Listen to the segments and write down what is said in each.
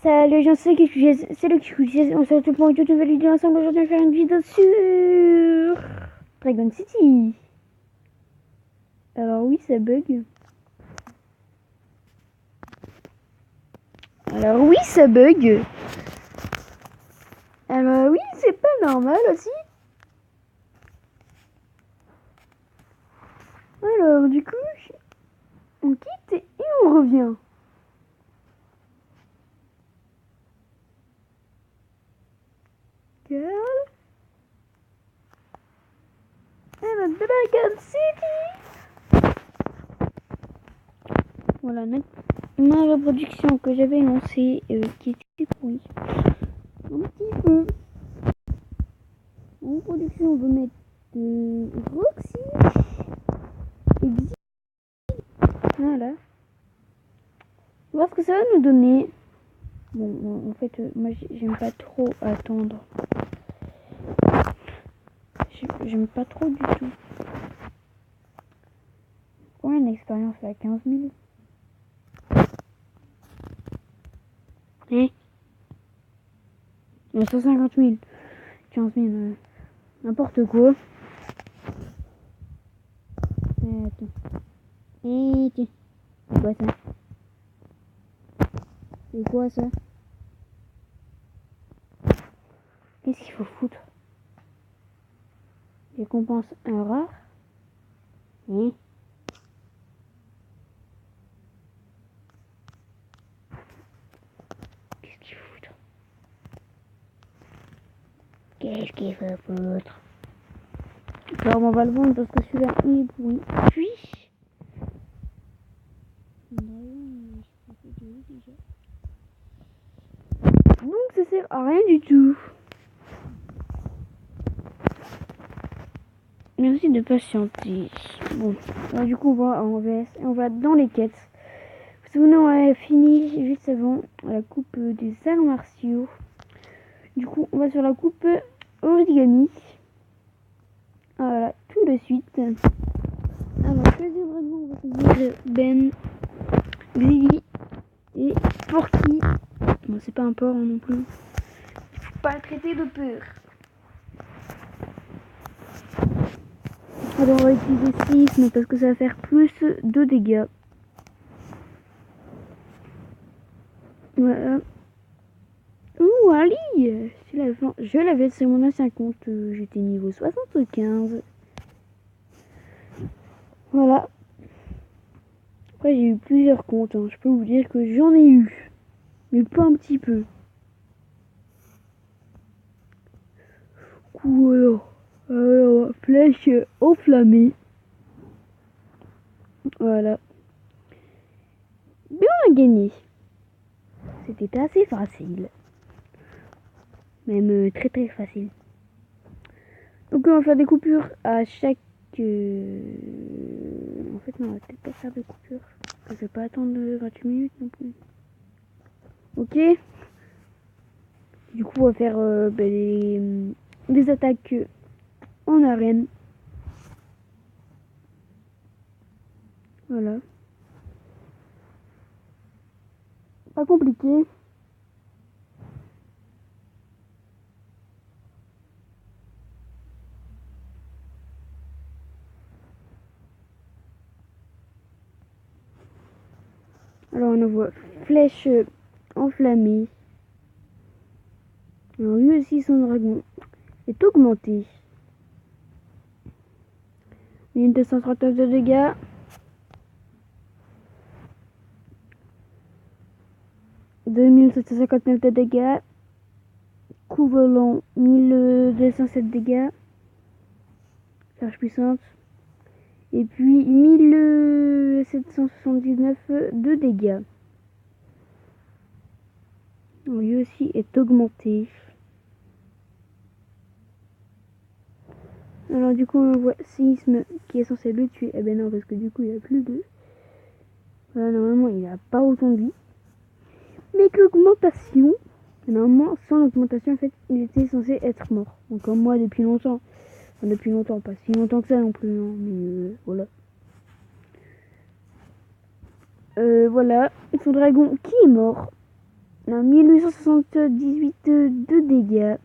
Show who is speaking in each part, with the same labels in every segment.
Speaker 1: Salut les gens, c'est le QGS, on se retrouve pour une nouvelle vidéo ensemble. Aujourd'hui, on va faire une vidéo sur Dragon City. Alors oui, ça bug. Alors oui, c'est pas normal aussi. Alors du coup, on quitte et on revient. Girl. Alors Dragon City. Voilà, ma reproduction que j'avais lancée qui était pourrie. Un petit peu. En reproduction, on veut mettre Roxy. Voilà. On va voir ce que ça va nous donner. Bon, en fait, moi j'aime pas trop attendre. J'aime pas trop du tout. Combien d'expérience là? 15 000 150 000. 15 000. N'importe quoi. Attends. Tiens. C'est quoi ça? C'est quoi ça? Qu'est-ce qu'il faut foutre? Récompense un rare. Qu'est-ce qu'il faut foutre? Qu'est-ce qu'il faut foutre? Alors on va le vendre parce que celui-là il est pourri. Puis donc ça sert à rien du tout. Merci de patienter. Bon, alors du coup on va en VS et on va dans les quêtes. Vous vous souvenez, on a fini juste avant la coupe des arts martiaux. Du coup on va sur la coupe origami. Voilà, tout de suite. Alors choisir dragon, on va choisir Ben, Xili et Porky. Bon, c'est pas un porc non plus. Faut pas le traiter de peur. Alors on va utiliser 6 parce que ça va faire plus de dégâts. Voilà. Ouh, Ali, je l'avais sur mon ancien compte, j'étais niveau 75. Voilà. Après j'ai eu plusieurs comptes, hein. Je peux vous dire que j'en ai eu. Mais pas un petit peu. Alors, flèche enflammée. Voilà. Mais on a gagné. C'était assez facile. Même très très facile. Donc on va faire des coupures à chaque... En fait non, on va peut-être pas faire de coupures. Je vais pas attendre 28 minutes non plus. Ok. Du coup on va faire des attaques en arène. Voilà. Pas compliqué. Alors on voit flèche enflammée. Alors lui aussi son dragon est augmenté. 1239 de dégâts. « 2759 de dégâts. Coup volant 1207 dégâts. Charge puissante. Et puis 1779 de dégâts. Lui aussi est augmenté. Alors du coup on voit séisme qui est censé le tuer. Eh ben non, parce que du coup il a plus de... Voilà, normalement il a pas autant de vie. Mais avec l'augmentation, normalement sans l'augmentation en fait il était censé être mort. Donc comme moi depuis longtemps. Enfin, depuis longtemps, pas si longtemps que ça non plus, hein, mais voilà. Voilà, son dragon qui est mort. Non, 1878 de dégâts.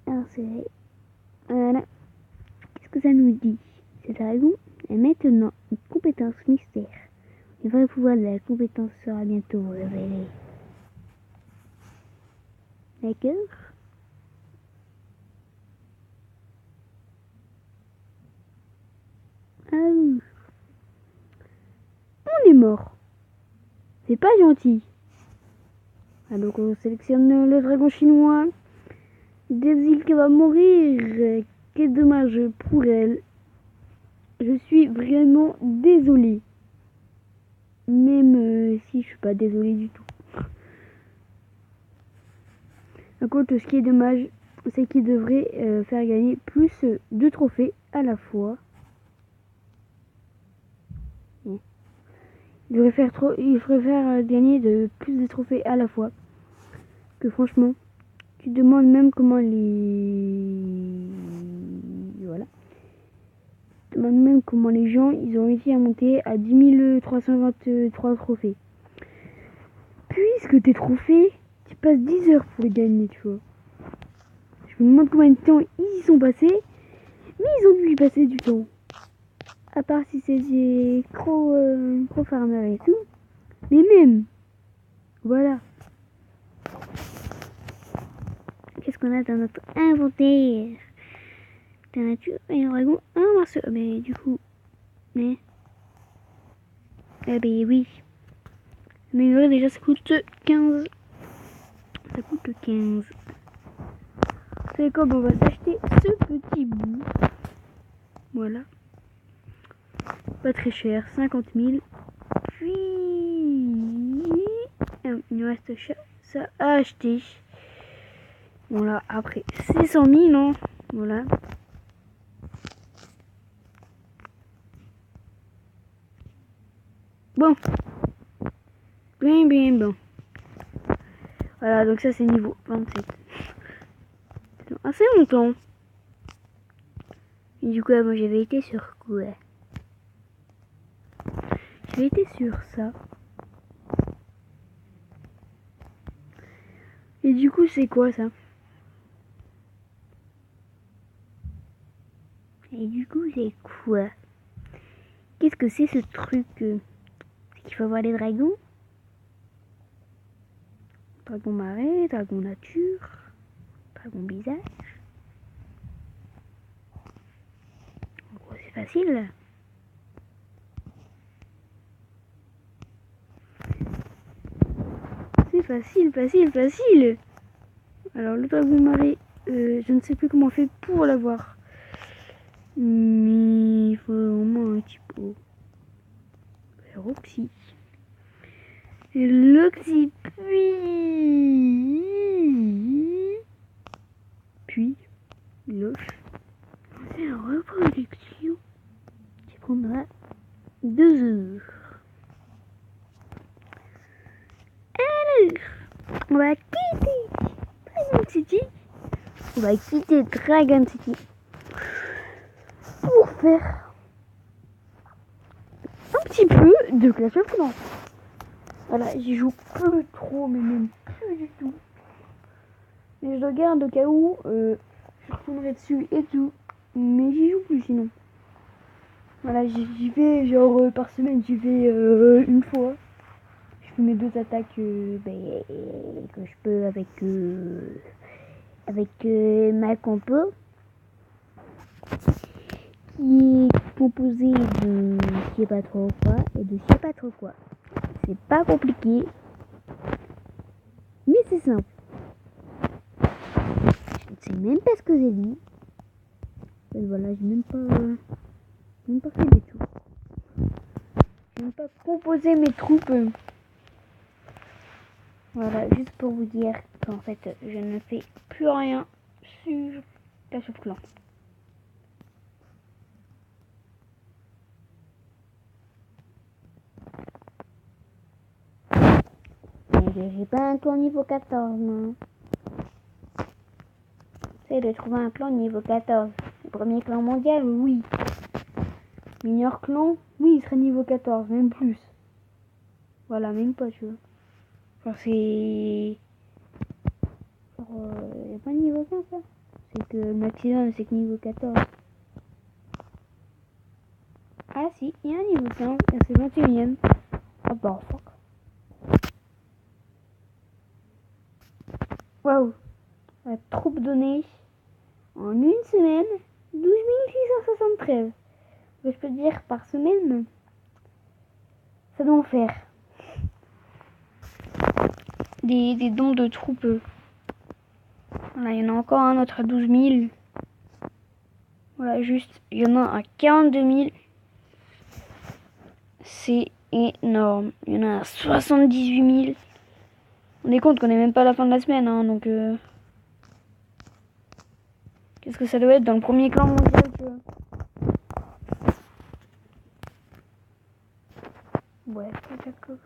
Speaker 1: Insérer. Voilà. Qu'est-ce que ça nous dit? Ce dragon est maintenant une compétence mystère. Le vrai pouvoir de la compétence sera bientôt révélé. D'accord? Ah oui. On est mort. C'est pas gentil. Ah, donc on sélectionne le dragon chinois. Désil qui va mourir. Quel dommage pour elle. Je suis vraiment désolée. Même si je suis pas désolée du tout. Par contre, ce qui est dommage, c'est qu'il devrait faire gagner plus de trophées à la fois. Il devrait faire gagner plus de trophées à la fois. Que franchement, tu te demandes même comment voilà. Tu te demandes même comment les gens ils ont réussi à monter à 10 323 trophées. Puisque tes trophées, tu passes 10 heures pour les gagner, tu vois. Je me demande combien de temps ils y sont passés, mais ils ont dû y passer du temps. À part si c'est des gros farmers et tout. Mais même, voilà. Qu'est-ce qu'on a dans notre inventaire? La nature et un dragon, un morceau. Mais du coup, mais. Eh ben oui. Mais déjà ça coûte 15. Ça coûte 15. C'est comme on va s'acheter ce petit bout. Voilà. Pas très cher, 50 000. Puis, il nous reste ça à acheter. Voilà, après 600 000, hein. Voilà. Bon. Bien bon. Voilà, donc ça c'est niveau 27. C'est assez longtemps. Et du coup, moi j'avais été sur quoi? J'avais été sur ça. Et du coup, c'est quoi ça? Et du coup, c'est quoi? Qu'est-ce que c'est ce truc? C'est qu'il faut avoir les dragons? Dragon marais, dragon nature, dragon visage. En gros, c'est facile. C'est facile. Alors, le dragon marais, je ne sais plus comment on fait pour l'avoir. Mais il faut vraiment un petit peu. Roxy. Et l'oxy, puis l'oche. C'est une reproduction qui prendra 2 heures. Alors, on va quitter Dragon City. Pour faire un petit peu de Clash of Clans. Voilà, j'y joue plus trop, mais même plus du tout. Mais je le garde au cas où je retournerai dessus et tout. Mais j'y joue plus sinon. Voilà, j'y vais genre par semaine, j'y vais une fois. Je fais mes 2 attaques que je peux avec ma compo. Qui est composée de je sais pas trop quoi et de je sais pas trop quoi. C'est pas compliqué. Mais c'est simple. Je ne sais même pas ce que j'ai dit. Et voilà, j'ai même pas fait du tout. J'ai même pas composé mes troupes. Voilà, juste pour vous dire qu'en fait, je ne fais plus rien sur Clash of Clans. J'ai pas un clan niveau 14, non. C'est de trouver un clan niveau 14. Le premier clan mondial, oui. Meilleur clan, oui, il serait niveau 14, même plus. Voilà, même pas, tu vois. Genre, c'est... Genre, y a pas de niveau 15, ça. C'est que le maximum, c'est que niveau 14. Ah si, il y a un niveau 15, et c'est 21ème. Ah bah, fuck. Waouh. La troupe donnée en une semaine, 12 673. Je peux te dire, par semaine, ça doit en faire. Des dons de troupes. Voilà, il y en a encore un autre à 12 000. Voilà, juste, il y en a à 42 000. C'est énorme. Il y en a à 78 000. On est compte qu'on n'est même pas à la fin de la semaine, hein, donc... Qu'est-ce que ça doit être dans le premier clan mondial, tu vois. Ouais, d'accord.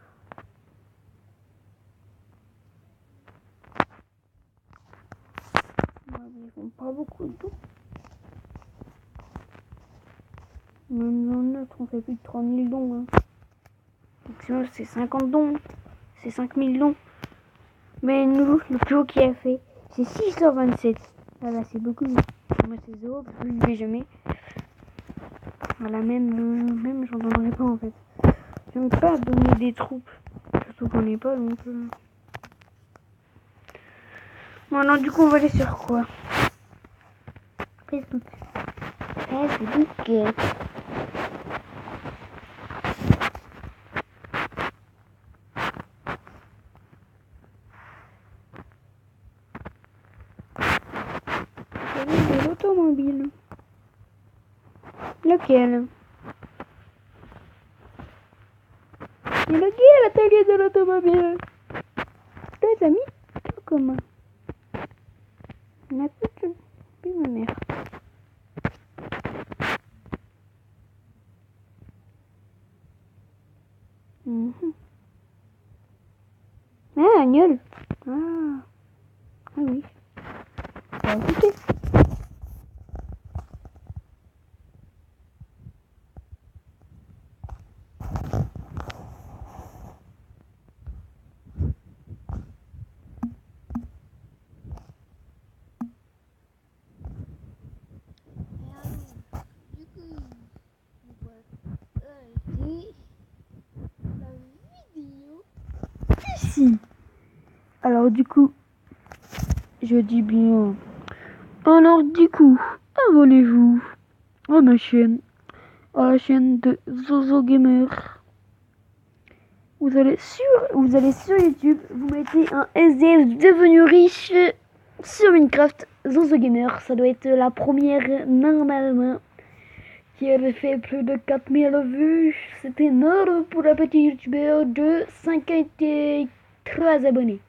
Speaker 1: Ils font pas beaucoup de dons. Même dans le neutre, on fait plus de 3000 dons. Hein. Donc sinon, c'est 50 dons. C'est 5000 dons. Mais nous, le plus haut qu'il a fait, c'est 627. Voilà, c'est beaucoup. Moi, c'est 0 parce que je ne vais jamais. Voilà, même j'en donnerai pas en fait. J'aime pas donner des troupes. Surtout qu'on n'est pas, donc... Bon, du coup, on va aller sur quoi? Facebook. Facebook. De l'automobile. Lequel? Et lequel l'atelier de l'automobile? Les amis, tout commun. Ma petite, puis ma mère. Ah, Agnol. Ah oui. Bah, écoutez. Ici. Alors du coup, je dis bien. Alors du coup, abonnez-vous à ma chaîne, à la chaîne de Zozo Gamer. Vous allez sur YouTube, vous mettez un SDF devenu riche sur Minecraft, Zozo Gamer. Ça doit être la première normalement qui avait fait plus de 4000 vues. C'est énorme pour un petit youtubeur de 53 abonnés.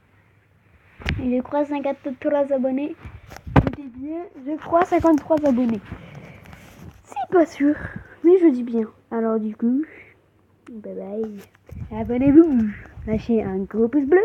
Speaker 1: Je crois 53 abonnés. Je dis bien, je crois 53 abonnés. C'est pas sûr, mais je dis bien. Alors du coup, bye bye. Abonnez-vous. Lâchez un gros pouce bleu.